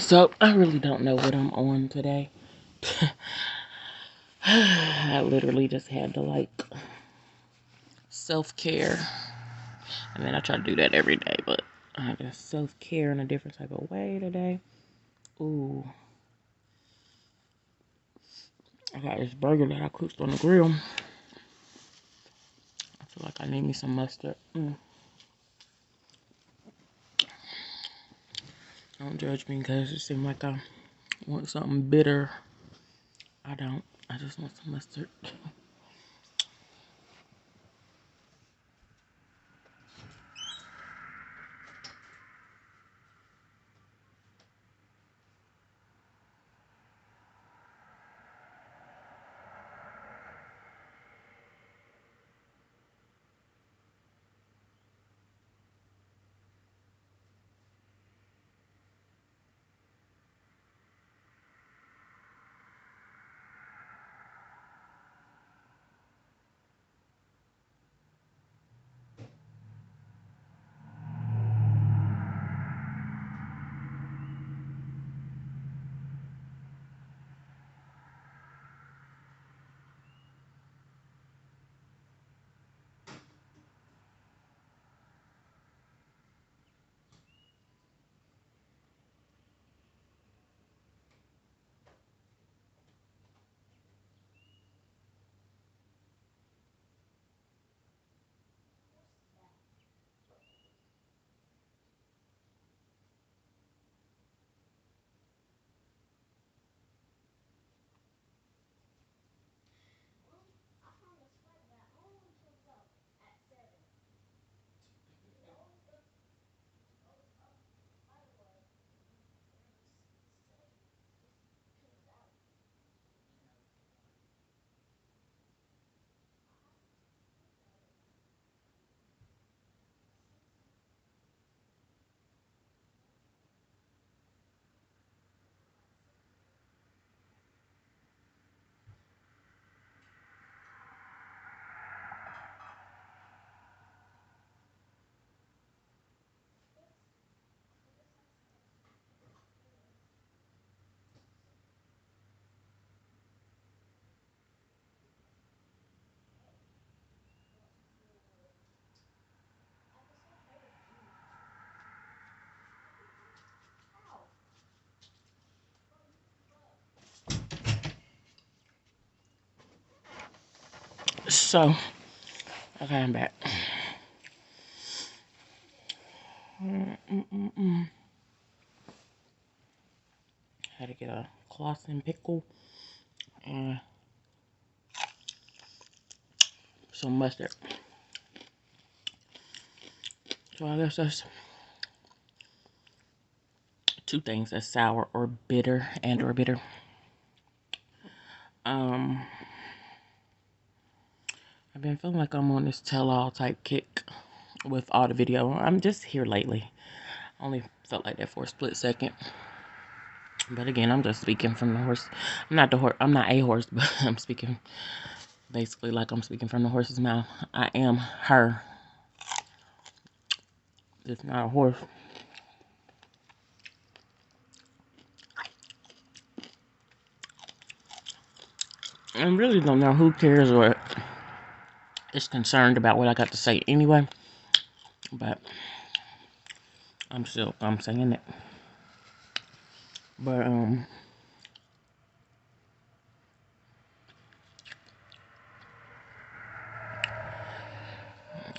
So, I really don't know what I'm on today. I literally just had to, like, self-care. I mean, I try to do that every day, but I had to self-care in a different type of way today. Ooh. I got this burger that I cooked on the grill. I feel like I need me some mustard. Don't judge me because it seems like I want something bitter. I don't. I just want some mustard. So, okay, I'm back. Had to get a Clausen pickle and some mustard. So I guess that's two things: that's sour or bitter, and or bitter. Um, I've been feeling like I'm on this tell-all type kick with all the video. I'm just here lately. I only felt like that for a split second. But again, I'm just speaking from the horse. I'm not the horse. I'm not a horse, but I'm speaking basically like I'm speaking from the horse's mouth. I am her. It's not a horse. I really don't know who cares or is concerned about what I got to say anyway. But I'm saying it. But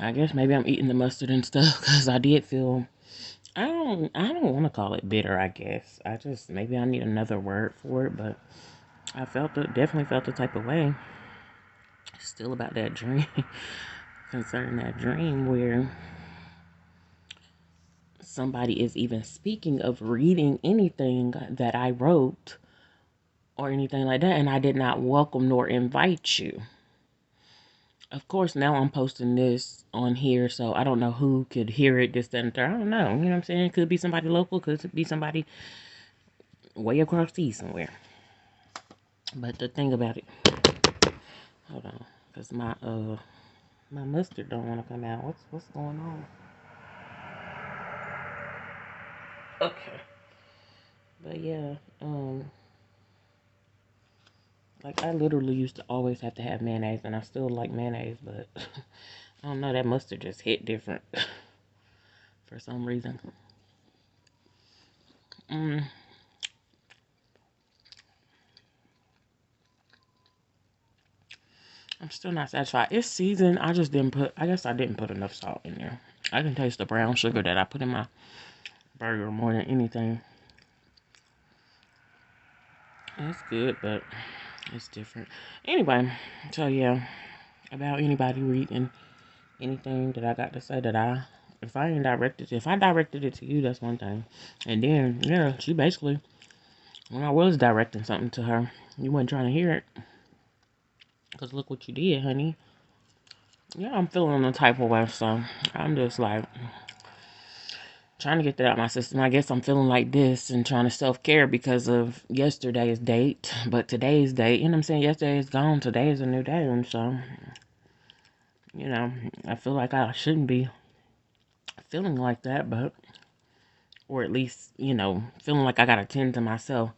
I guess maybe I'm eating the mustard and stuff because I did feel. I don't want to call it bitter. I guess I just maybe I need another word for it. But I definitely felt the type of way. Still about that dream, concerning that dream where somebody is even speaking of reading anything that I wrote or anything like that, and I did not welcome nor invite you. Of course, now I'm posting this on here, so I don't know who could hear it, this, that, and third. I don't know. You know what I'm saying? Could be somebody local, could be somebody way across the sea somewhere. But the thing about it, hold on, because my mustard don't want to come out. What's going on? Okay. But yeah, like I literally used to always have to have mayonnaise, and I still like mayonnaise, but I don't know, that mustard just hit different for some reason. Mm, I'm still not satisfied. It's seasoned. I just didn't put. I guess I didn't put enough salt in there. I can taste the brown sugar that I put in my burger more than anything. It's good, but it's different. Anyway, so yeah, about anybody reading anything that I got to say that if I directed it to you, that's one thing. And then, yeah, she basically, when I was directing something to her, you weren't trying to hear it. Because look what you did, honey. Yeah, I'm feeling the type of way, so I'm just like, trying to get that out of my system. I guess I'm feeling like this and trying to self-care because of yesterday's date. But today's date, you know what I'm saying? Yesterday is gone. Today is a new day. And so, you know, I feel like I shouldn't be feeling like that, but, or at least, you know, feeling like I got to tend to myself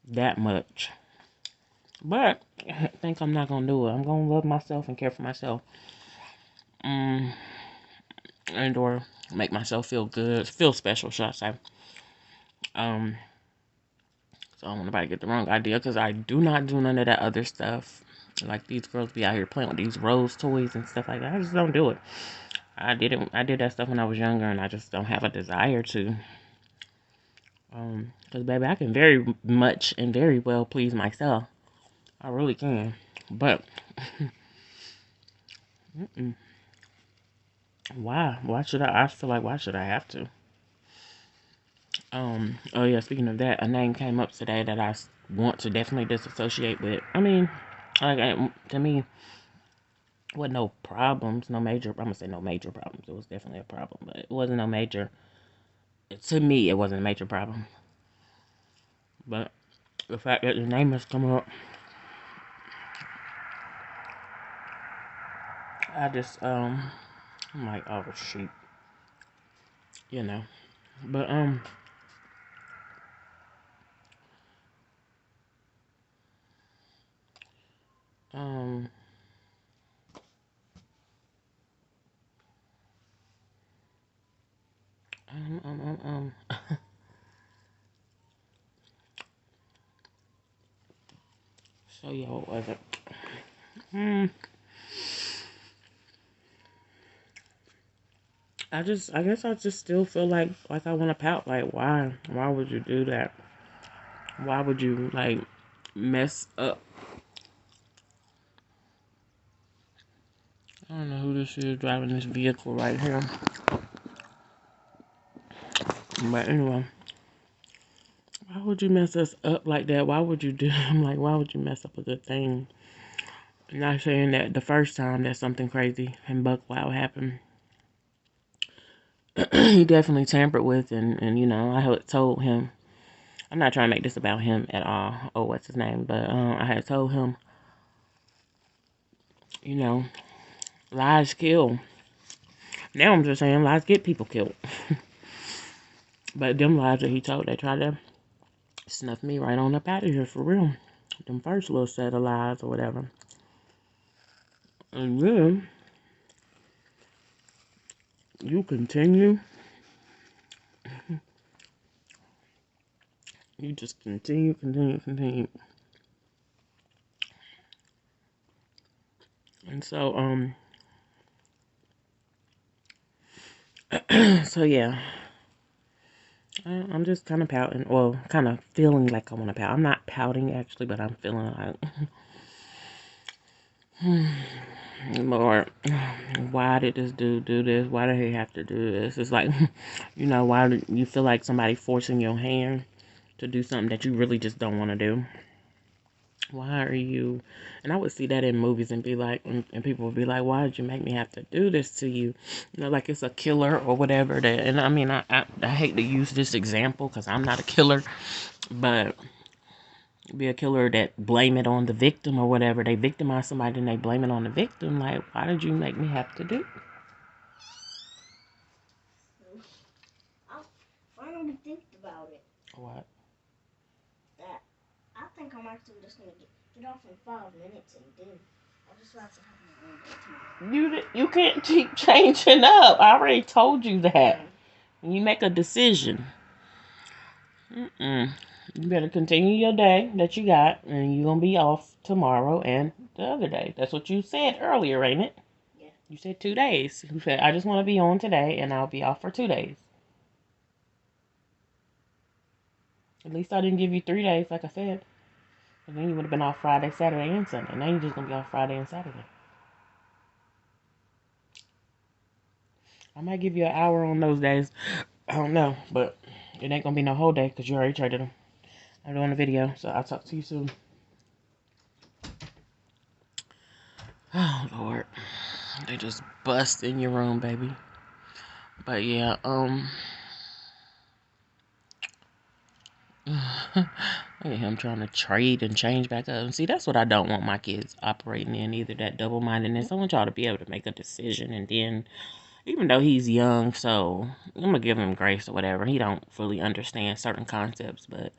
that much. But I think I'm not going to do it. I'm going to love myself and care for myself. Mm, and or make myself feel good, feel special, should I say. Um, So I don't want nobody to get the wrong idea because I do not do none of that other stuff. Like these girls be out here playing with these rose toys and stuff like that. I just don't do it. I did that stuff when I was younger and I just don't have a desire to. Because baby, I can very much and very well please myself. I really can. But why? Why should I feel like why should I have to? Oh yeah, speaking of that, a name came up today that want to definitely disassociate with. I mean, like to me, with no problems, no major. I'm gonna say no major problems. It was definitely a problem, but it wasn't no major. To me, it wasn't a major problem. But the fact that the name has come up, I just I'm like, oh shoot, you know. But um um um um um. So yeah, what was it? Hmm. I guess I just still feel like I want to pout. Like why would you do that? Why would you like mess up? I don't know who this is driving this vehicle right here. But anyway, why would you mess us up like that? Why would you do? I'm like, why would you mess up a good thing? Not saying that the first time that something crazy and buck wild happened, he definitely tampered with, and you know, I had told him. I'm not trying to make this about him at all. Oh, what's his name? But I had told him, you know, lies kill. Now I'm just saying lies get people killed. But them lies that he told, they tried to snuff me right on up out of here for real. Them first little set of lies or whatever. And then you continue. You just continue. And so, so yeah, I'm just kind of pouting, well, kind of feeling like I want to pout. I'm not pouting actually, but I'm feeling like, Lord, why did this dude do this? Why did he have to do this? It's like, you know, why do you feel like somebody forcing your hand to do something that you really just don't want to do? Why are you? And I would see that in movies and be like, and people would be like, why did you make me have to do this to you? You know, like it's a killer or whatever. That, and I mean, I hate to use this example because I'm not a killer, but be a killer that blame it on the victim or whatever. They victimize somebody and they blame it on the victim. Like, why did you make me have to do? I don't think about it. What? I think I'm actually just gonna get off in 5 minutes, and then I'll just have to have my own day tomorrow. You can't keep changing up. I already told you that. You make a decision. You better continue your day that you got, and you're gonna be off tomorrow and the other day. That's what you said earlier, ain't it? Yeah. You said 2 days. You said I just want to be on today, and I'll be off for 2 days. At least I didn't give you 3 days, like I said. And then you would have been off Friday, Saturday, and Sunday. Now you're just gonna be off Friday and Saturday. I might give you an hour on those days. I don't know, but it ain't gonna be no whole day because you already traded them. I'm doing a video, so I'll talk to you soon. Oh Lord, they just bust in your room, baby. But yeah, look at him trying to trade and change back up. And see, that's what I don't want my kids operating in either, that double-mindedness. I want y'all to be able to make a decision, and then, even though he's young, so I'm gonna give him grace or whatever. He don't fully understand certain concepts, but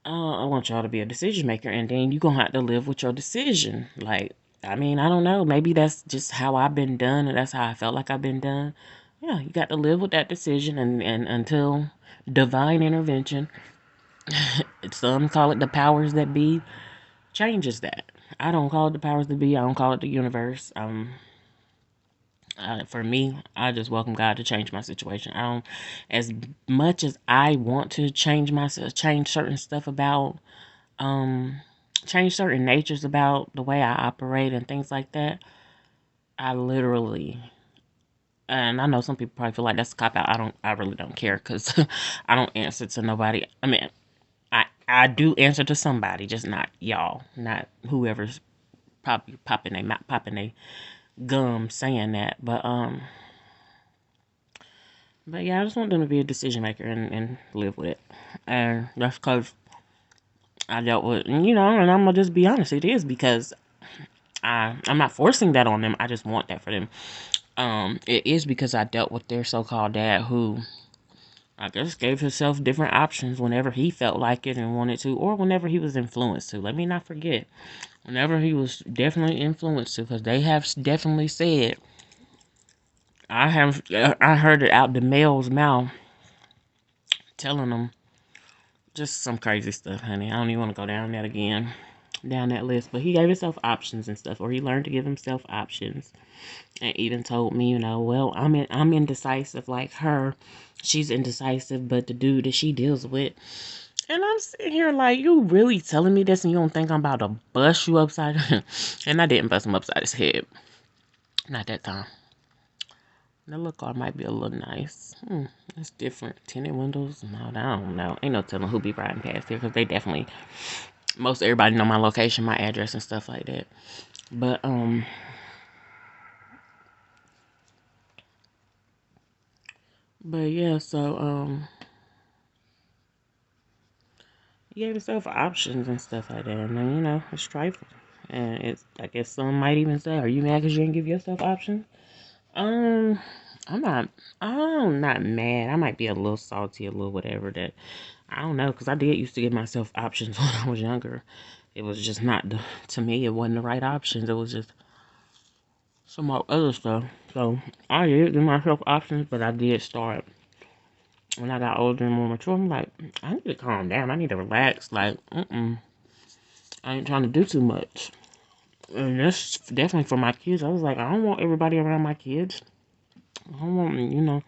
I want y'all to be a decision maker, and then you gonna have to live with your decision. Like, I mean, I don't know. Maybe that's just how I've been done, and that's how I felt like I've been done. Yeah, you got to live with that decision, and until divine intervention, some call it the powers that be, changes that. I don't call it the powers that be. I don't call it the universe. For me, I just welcome God to change my situation. I don't, as much as I want to change certain stuff about, um, change certain natures about the way I operate and things like that. I literally, and I know some people probably feel like that's a cop out. I really don't care because I don't answer to nobody. I mean, I do answer to somebody, just not y'all, not whoever's probably popping they gum saying that. But yeah, I just want them to be a decision maker and live with it. And that's because I dealt with, and I'm gonna just be honest, it is because I'm not forcing that on them. I just want that for them. It is because I dealt with their so-called dad who I guess gave himself different options whenever he felt like it and wanted to, or whenever he was influenced to. Let me not forget, whenever he was definitely influenced to, because they have definitely said, I heard it out the male's mouth, telling them just some crazy stuff, honey. I don't even want to go down that again, down that list. But he gave himself options and stuff, or he learned to give himself options, and even told me, well, I'm indecisive like her. She's indecisive, but the dude that she deals with. And I'm sitting here like, you really telling me this, and you don't think I'm about to bust you upside? And I didn't bust him upside his head. Not that time. The little car might be a little nice. It's different. Tinted windows? No, I don't know. Ain't no telling who be riding past here because they definitely, most everybody know my location, my address, and stuff like that. But yeah, so he gave himself options and stuff like that, and then it's trifling. And I guess some might even say, "Are you mad because you didn't give yourself options?" Um, I'm not. I'm not mad. I might be a little salty, a little whatever. That I don't know, because I did used to give myself options when I was younger. It was just not to me. It wasn't the right options. It was just some other stuff. So I did give myself options, but I did start when I got older and more mature. I'm like, I need to calm down. I need to relax. Like, I ain't trying to do too much. And that's definitely for my kids. I was like, I don't want everybody around my kids. I don't want,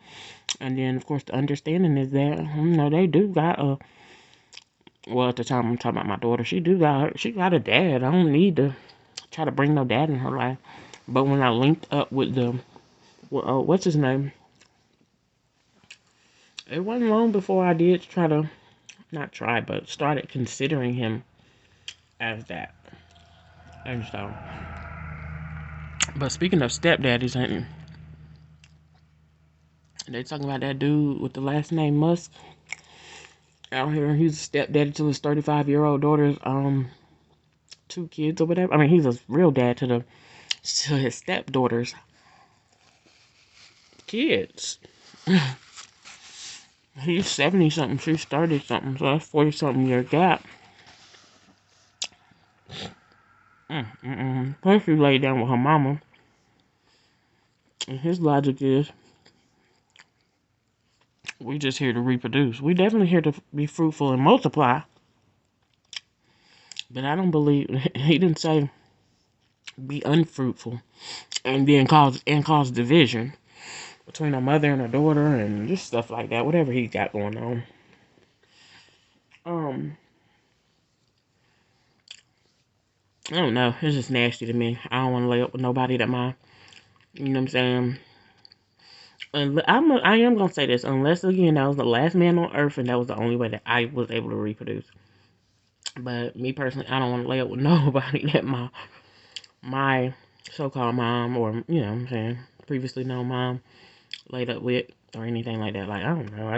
And then, of course, the understanding is that, they do got well, at the time I'm talking about my daughter, she got a dad. I don't need to try to bring no dad in her life. But when I linked up with what's his name? It wasn't long before I did try to, not try, but started considering him as that. And so, but speaking of stepdaddies, ain't they talking about that dude with the last name Musk out here? He's a stepdaddy to his 35-year-old daughter's 2 kids or whatever. I mean, he's a real dad to his stepdaughter's kids. He's 70 something, she's 30 something, so that's 40 something year gap. Plus, she laid down with her mama. And his logic is, we just here to reproduce. We definitely here to be fruitful and multiply. But I don't believe he didn't say be unfruitful and then cause division between a mother and a daughter and just stuff like that. Whatever he got going on. Um, I don't know. It's just nasty to me. I don't want to lay up with nobody that you know what I'm saying. I am gonna say this, unless again that was the last man on earth and that was the only way that I was able to reproduce. But me personally, I don't want to lay up with nobody that my so-called mom or you know what I'm saying previously known mom laid up with or anything like that. Like I don't know.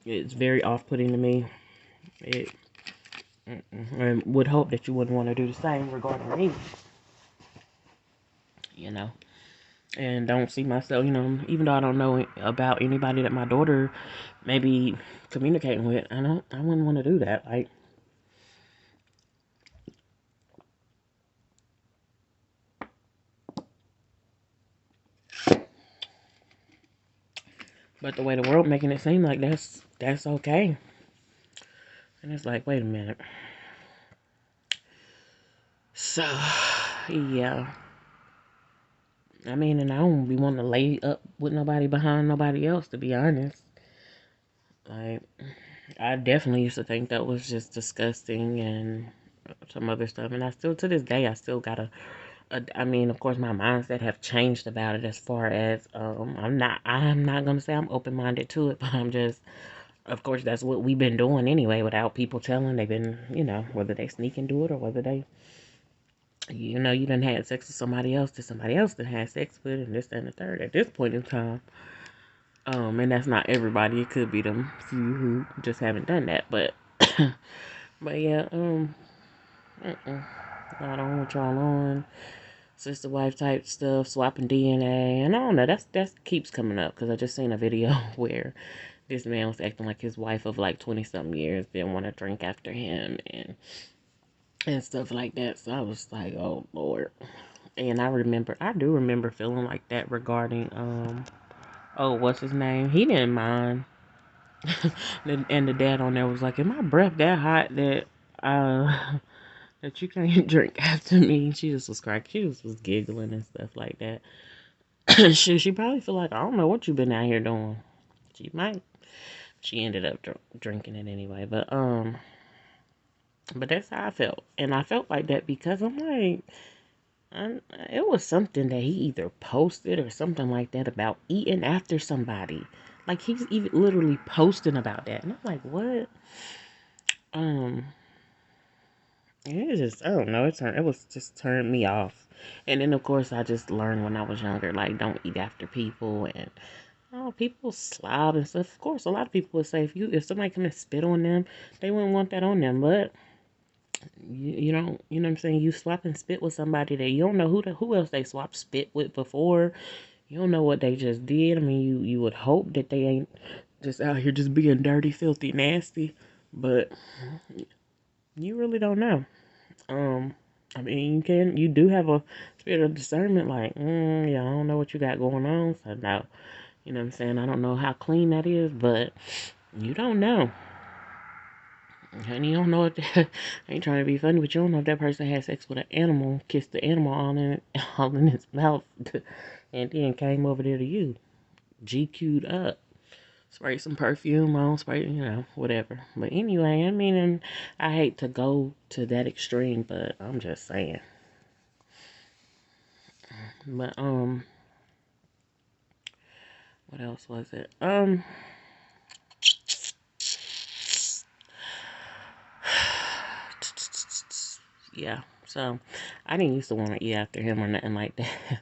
It's very off-putting to me. It and would hope that you wouldn't want to do the same regarding me. You know. And don't see myself, you know, even though I don't know about anybody that my daughter may be communicating with, I wouldn't want to do that. Like, but the way the world making it seem like that's okay, and it's like, wait a minute. So, yeah, I mean, and I don't be wanting to lay up with nobody behind nobody else, to be honest. Like, I definitely used to think that was just disgusting and some other stuff, and I still, to this day, I still gotta I mean, of course, my mindset have changed about it as far as I'm not gonna say I'm open minded to it, but I'm just, of course, that's what we've been doing anyway, without people telling. They've been, you know, whether they sneak and do it or whether they, you know, you done had sex with somebody else that somebody else done had sex with, and this and the third. At this point in time, and that's not everybody. It could be them few who just haven't done that, but, but yeah, I don't want y'all on sister wife type stuff, swapping DNA, and I don't know. That keeps coming up because I just seen a video where this man was acting like his wife of like 20 something years didn't want to drink after him and stuff like that. So I was like, oh Lord. And I do remember feeling like that regarding oh, what's his name? He didn't mind. And the dad on there was like, "Is my breath that hot that uh that you can't drink after me?" She just was cracking. She just was giggling and stuff like that. She probably feel like, I don't know what you've been out here doing. She might. She ended up drinking it anyway, but that's how I felt, and I felt like that because I'm like, it was something that he either posted or something like that about eating after somebody. Like he's even literally posting about that, and I'm like, what? Um, it just, I don't know. It was just turned me off, and then of course I just learned when I was younger, like don't eat after people and. Oh, people slob and stuff. Of course, a lot of people would say if somebody come and spit on them, they wouldn't want that on them. But you don't, you know what I'm saying? You swap and spit with somebody that you don't know who else they swap spit with before. You don't know what they just did. I mean, you would hope that they ain't just out here just being dirty, filthy, nasty. But you really don't know. Um, I mean, you do have a spirit of discernment. Like, yeah, I don't know what you got going on, so no. You know what I'm saying? I don't know how clean that is, but you don't know. And you don't know if that, I ain't trying to be funny, but you don't know if that person had sex with an animal, kissed the animal all in his mouth, and then came over there to you. GQ'd up. Spray some perfume on, spray, you know, whatever. But anyway, I mean, and I hate to go to that extreme, but I'm just saying. But, what else was it? Yeah, so I didn't used to want to eat after him or nothing like that.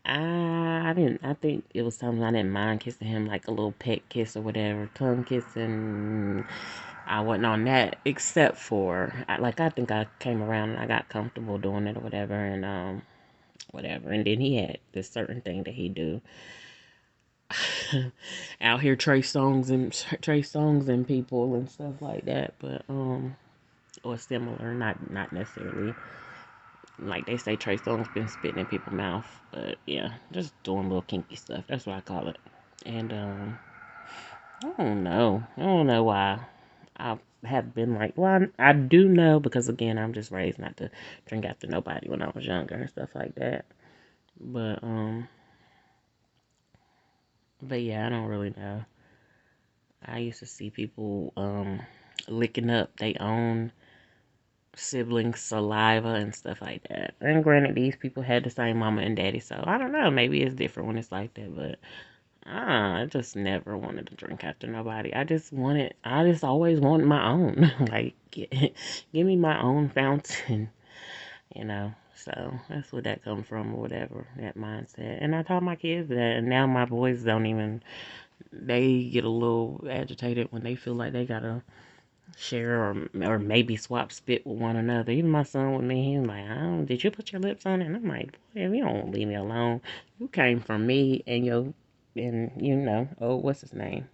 I didn't. I think it was something I didn't mind kissing him, like a little pet kiss or whatever, tongue kissing. I wasn't on that, except for like I think I came around and I got comfortable doing it or whatever, and whatever. And then he had this certain thing that he do. out here Trey songs and people and stuff like that, but or similar, not necessarily like they say Trey Songz been spitting in people's mouth, but yeah, just doing little kinky stuff. That's what I call it. And I don't know why I have been like, well, I do know because again, I'm just raised not to drink after nobody when I was younger and stuff like that. But yeah, I don't really know. I used to see people licking up their own siblings' saliva and stuff like that. And granted, these people had the same mama and daddy, so I don't know. Maybe it's different when it's like that, but I just never wanted to drink after nobody. I just always wanted my own. Like, give me my own fountain, you know. So that's where that comes from, or whatever, that mindset. And I taught my kids that, and now my boys don't even, they get a little agitated when they feel like they gotta share or maybe swap spit with one another. Even my son with me, he's like, did you put your lips on it? And I'm like, boy, if you don't leave me alone, you came from me and you know, oh, what's his name?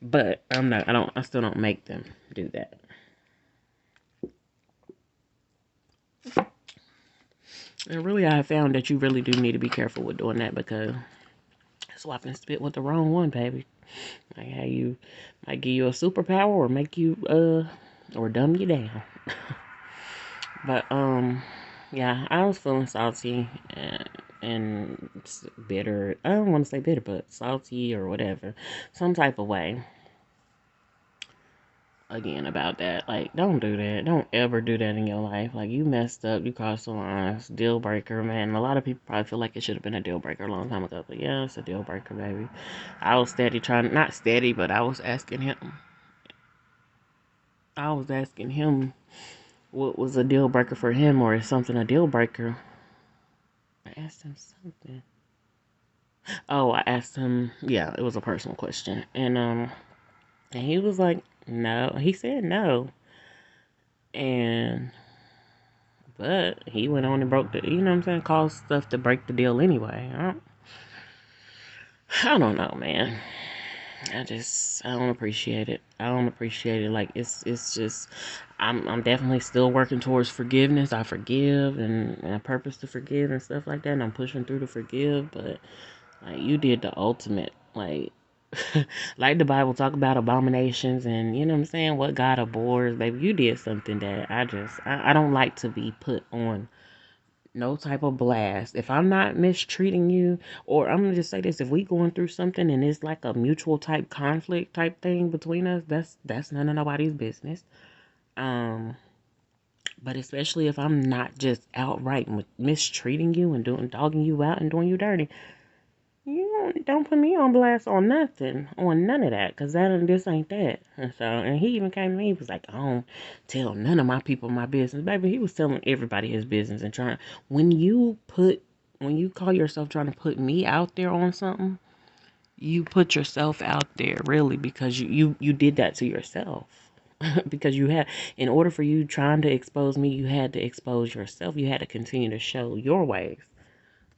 But I still don't make them do that. And really, I have found that you really do need to be careful with doing that because swapping spit with the wrong one, baby. Like how you might give you a superpower or make you or dumb you down. But yeah, I was feeling salty and bitter. I don't want to say bitter, but salty or whatever, some type of way. Again, about that, like, don't do that. Don't ever do that in your life. Like, you messed up. You crossed the lines. Deal breaker, man. A lot of people probably feel like it should have been a deal breaker a long time ago. But yeah, it's a deal breaker, baby. I was steady trying, not steady, but I was asking him. I was asking him what was a deal breaker for him, or is something a deal breaker. I asked him something. Oh, I asked him. Yeah, it was a personal question, and he was like, no. He said no, and but he went on and broke the. You know what I'm saying? Caused stuff to break the deal anyway. I don't know, man. I don't appreciate it. I don't appreciate it. Like it's just I'm definitely still working towards forgiveness. I forgive and I purpose to forgive and stuff like that. And I'm pushing through to forgive, but like you did the ultimate, like like the Bible talk about abominations and you know what I'm saying, what God abhors, baby. You did something that I don't like to be put on no type of blast. If I'm not mistreating you, or I'm gonna just say this, if we going through something and it's like a mutual type conflict type thing between us, that's none of nobody's business. Um, but especially if I'm not just outright mistreating you and dogging you out and doing you dirty, you don't put me on blast on nothing, on none of that, cause this ain't that. And so, and he even came to me, he was like, I don't tell none of my people my business, baby. He was telling everybody his business and trying. When you put, when you call yourself trying to put me out there on something, you put yourself out there really because you did that to yourself. Because you had, in order for you trying to expose me, you had to expose yourself. You had to continue to show your ways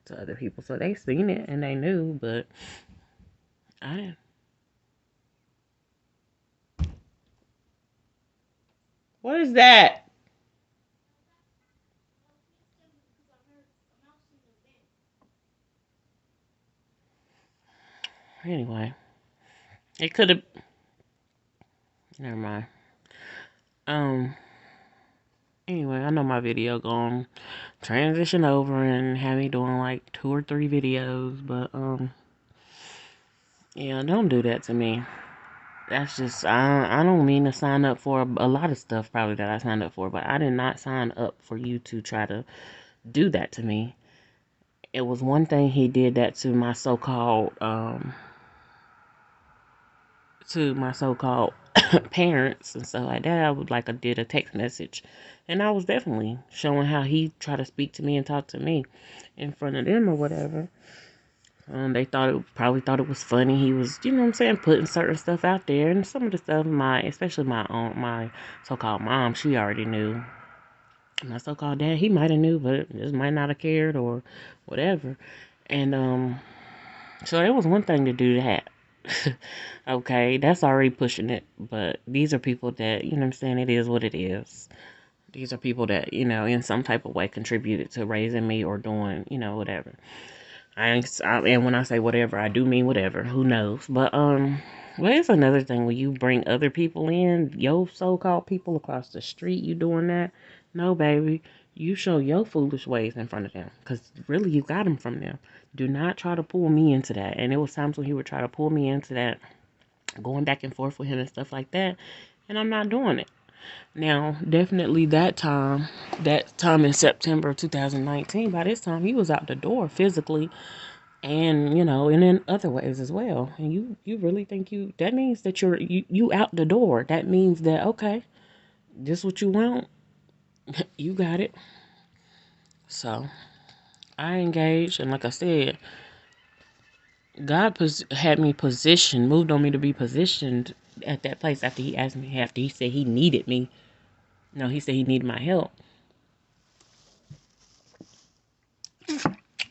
to other people. So they seen it and they knew, but I didn't. What is that? Anyway, it could have. Never mind. Um. Anyway, I know my video going transition over and have me doing like 2 or 3 videos, but yeah, don't do that to me. That's just I don't mean to sign up for a lot of stuff probably that I signed up for, but I did not sign up for you to try to do that to me. It was one thing he did that to my so-called parents and stuff like that. I would like I did a text message, and I was definitely showing how he tried to speak to me and talk to me in front of them or whatever. They probably thought it was funny. He was, you know what I'm saying, putting certain stuff out there, and some of the stuff especially my so-called mom, she already knew. My so-called dad, he might have knew, but just might not have cared or whatever. And So it was one thing to do that. Okay, that's already pushing it. But these are people that, you know what I'm saying, it is what it is. These are people that, in some type of way contributed to raising me or doing, whatever. And when I say whatever, I do mean whatever. Who knows? But it's another thing when you bring other people in, your so-called people across the street, you doing that. No, baby, you show your foolish ways in front of them, because really you got them from them. Do not try to pull me into that. And it was times when he would try to pull me into that, going back and forth with him and stuff like that, and I'm not doing it. Now, definitely that time in September 2019, by this time he was out the door physically, and and in other ways as well. And you really think that means that you out the door. That means that, okay, this what you want, you got it. So I engaged, and like I said, God had me positioned, moved on me to be positioned at that place after he asked me, after he said he needed me. No, he said he needed my help,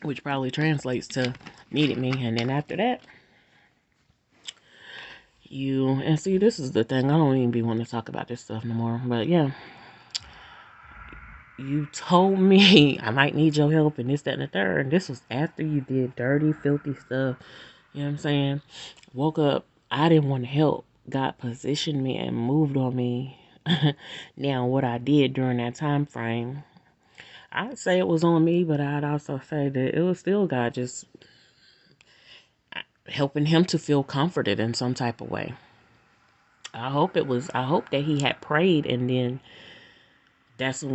which probably translates to needed me. And then after that, and see, this is the thing, I don't even be wanting to talk about this stuff no more. But yeah, you told me I might need your help and this, that, and the third. And this was after you did dirty, filthy stuff. You know what I'm saying? Woke up, I didn't want to help. God positioned me and moved on me. Now, what I did during that time frame, I'd say it was on me, but I'd also say that it was still God just helping him to feel comforted in some type of way. I hope that he had prayed, and then that's when